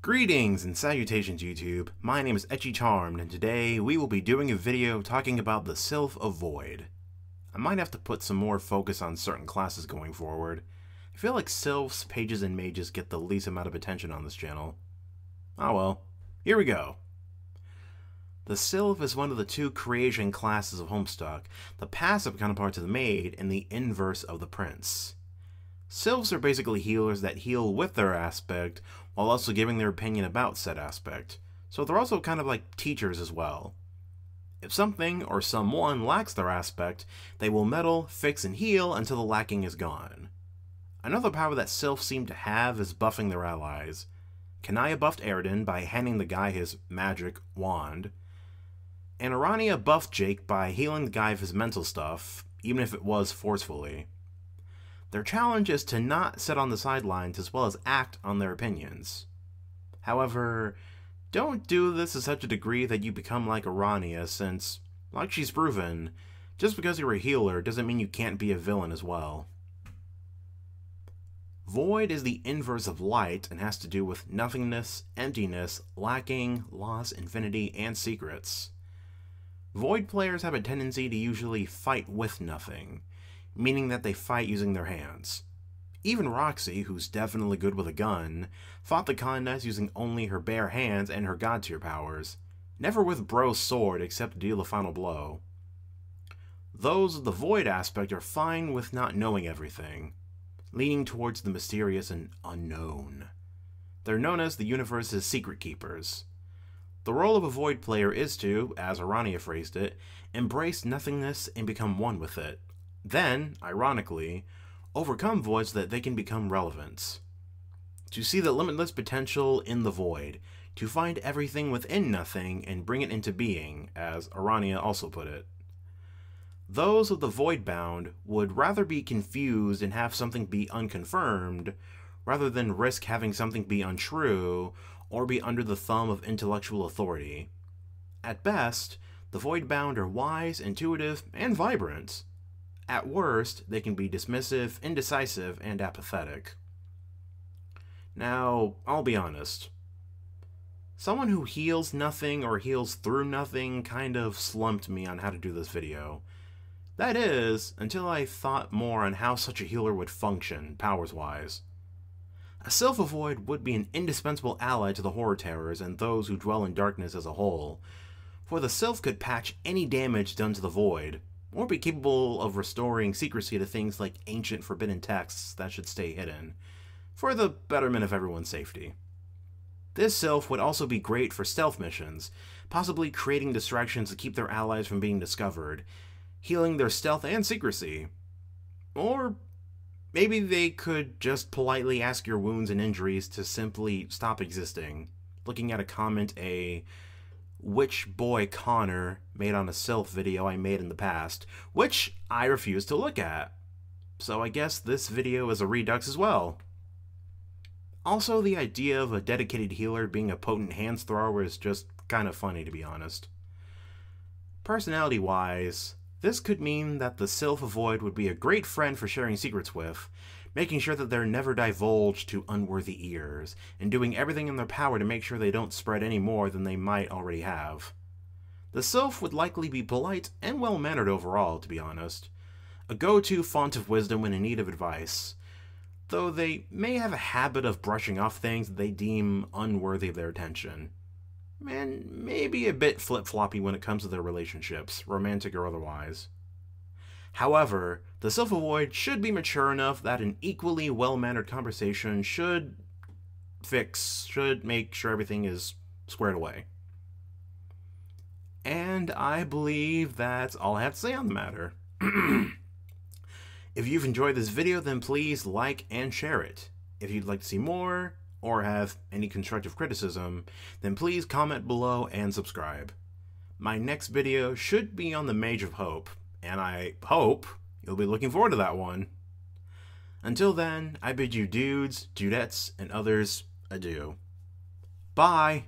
Greetings and salutations YouTube, my name is Etchy Charmed and today we will be doing a video talking about the Sylph of Void. I might have to put some more focus on certain classes going forward. I feel like Sylphs, Pages, and Mages get the least amount of attention on this channel. Oh well, here we go. The Sylph is one of the two creation classes of Homestuck, the passive counterpart to the Maid and the inverse of the Prince. Sylphs are basically healers that heal with their aspect, while also giving their opinion about said aspect, so they're also kind of like teachers as well. If something or someone lacks their aspect, they will meddle, fix, and heal until the lacking is gone. Another power that Sylphs seem to have is buffing their allies. Kanaya buffed Aridin by handing the guy his magic wand, and Arania buffed Jake by healing the guy of his mental stuff, even if it was forcefully. Their challenge is to not sit on the sidelines as well as act on their opinions. However, don't do this to such a degree that you become like Arania, since, like she's proven, just because you're a healer doesn't mean you can't be a villain as well. Void is the inverse of light and has to do with nothingness, emptiness, lacking, loss, infinity, and secrets. Void players have a tendency to usually fight with nothing, meaning that they fight using their hands. Even Roxy, who's definitely good with a gun, fought the Con Knights using only her bare hands and her god tier powers, never with Bro's sword except to deal the final blow. Those of the Void aspect are fine with not knowing everything, leaning towards the mysterious and unknown. They're known as the universe's secret keepers. The role of a Void player is to, as Arania phrased it, embrace nothingness and become one with it. Then, ironically, overcome Void so that they can become relevant. To see the limitless potential in the Void, to find everything within nothing and bring it into being, as Arania also put it. Those of the Void-bound would rather be confused and have something be unconfirmed, rather than risk having something be untrue, or be under the thumb of intellectual authority. At best, the Void-bound are wise, intuitive, and vibrant. At worst, they can be dismissive, indecisive, and apathetic. Now, I'll be honest. Someone who heals nothing or heals through nothing kind of slumped me on how to do this video. That is, until I thought more on how such a healer would function, powers-wise. A Sylph of Void would be an indispensable ally to the Horror Terrors and those who dwell in darkness as a whole, for the Sylph could patch any damage done to the Void, or be capable of restoring secrecy to things like ancient forbidden texts that should stay hidden, for the betterment of everyone's safety. This Sylph would also be great for stealth missions, possibly creating distractions to keep their allies from being discovered, healing their stealth and secrecy. Or maybe they could just politely ask your wounds and injuries to simply stop existing, looking at a comment a "Witch Boy Connor" made on a Sylph video I made in the past, which I refuse to look at. So I guess this video is a Redux as well. Also, the idea of a dedicated healer being a potent hands thrower is just kind of funny, to be honest. Personality-wise, this could mean that the Sylph of Void would be a great friend for sharing secrets with, making sure that they're never divulged to unworthy ears, and doing everything in their power to make sure they don't spread any more than they might already have. The Sylph would likely be polite and well-mannered overall, to be honest. A go-to font of wisdom when in need of advice, though they may have a habit of brushing off things that they deem unworthy of their attention. And maybe a bit flip-floppy when it comes to their relationships, romantic or otherwise. However, the Sylph of Void should be mature enough that an equally well-mannered conversation should make sure everything is squared away. And I believe that's all I have to say on the matter. If you've enjoyed this video, then please like and share it. If you'd like to see more, or have any constructive criticism, then please comment below and subscribe. My next video should be on the Mage of Hope, and I hope you'll be looking forward to that one. Until then, I bid you dudes, dudettes, and others adieu. Bye!